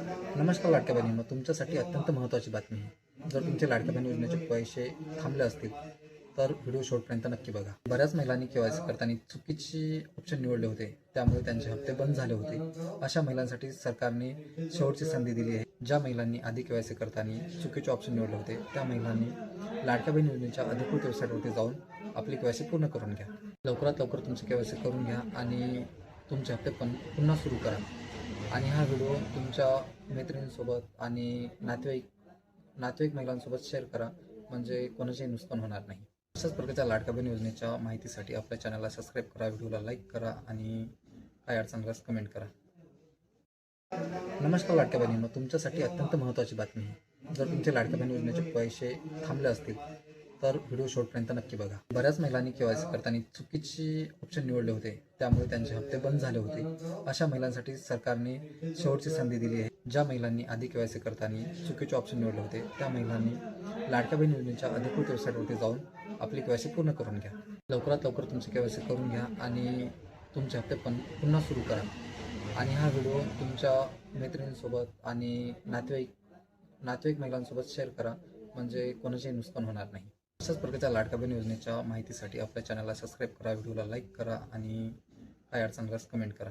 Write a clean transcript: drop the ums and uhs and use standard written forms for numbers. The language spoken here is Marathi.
नमस्कार लाडक्या बहिणींनो, तुमच्यासाठी अत्यंत महत्त्वाची बातमी आहे. जर तुमचे लाडक्या बहीण योजनेचे पैसे थांबले असतील तर व्हिडिओ शेवटपर्यंत नक्की बघा. बऱ्याच महिलांनी केवायसी करताना चुकीचे ऑप्शन निवडले होते, त्यामुळे त्यांचे हप्ते बंद झाले होते. अशा महिलांसाठी सरकारने शेवटची संधी दिली आहे. ज्या महिलांनी आधी केवायसी करताना चुकीचे ऑप्शन निवडले होते त्या महिलांनी लाडक्या बहीण योजनेच्या अधिकृत वेबसाईटवरती जाऊन आपली केवायसी पूर्ण करून घ्या. लवकरात लवकर तुमची केवायसी करून घ्या आणि तुमचे हप्ते पण पुन्हा सुरू करा. आणि हा व्हिडिओ तुमच्या मैत्रिणींसोबत आणि नातेवाईक महिलांसोबत शेअर करा, म्हणजे कोणाचेही नुकसान होणार नाही. अशाच प्रकारच्या लाडक्या बहीण योजनेच्या माहितीसाठी आपल्या चॅनलला सबस्क्राईब करा, व्हिडिओला लाईक करा आणि काय अडचण असल्यास कमेंट करा. नमस्कार लाडक्या बहिणींनो, तुमच्यासाठी अत्यंत महत्त्वाची बातमी आहे. जर तुमचे लाडक्या बहीण योजनेचे पैसे थांबले असतील तर व्हिडिओ शेवटपर्यंत नक्की बघा. बऱ्याच महिलांनी केवायसी करताना चुकीचे ऑप्शन निवडले होते, त्यामुळे त्यांचे हप्ते बंद झाले होते. अशा महिलांसाठी सरकारने शेवटची संधी दिली आहे. ज्या महिलांनी आधी केवायसी करताना चुकीचे ऑप्शन निवडले होते त्या महिलांनी लाडक्या बहीण योजनेच्या अधिकृत वेबसाईटवरती जाऊन आपली केवायसी पूर्ण करून घ्या. लवकरात लवकर तुमची केवायसी करून घ्या आणि तुमचे हप्ते पण पुन्हा सुरू करा. आणि हा व्हिडिओ तुमच्या मैत्रिणींसोबत आणि नातेवाईक महिलांसोबत शेअर करा, म्हणजे कोणाचेही नुकसान होणार नाही. अशाच प्रकारच्या लाडक्या बहीण योजनेच्या माहितीसाठी आपल्या चॅनलला सबस्क्राईब करा, व्हिडिओला लाईक करा आणि काय अडचण असल्यास कमेंट करा.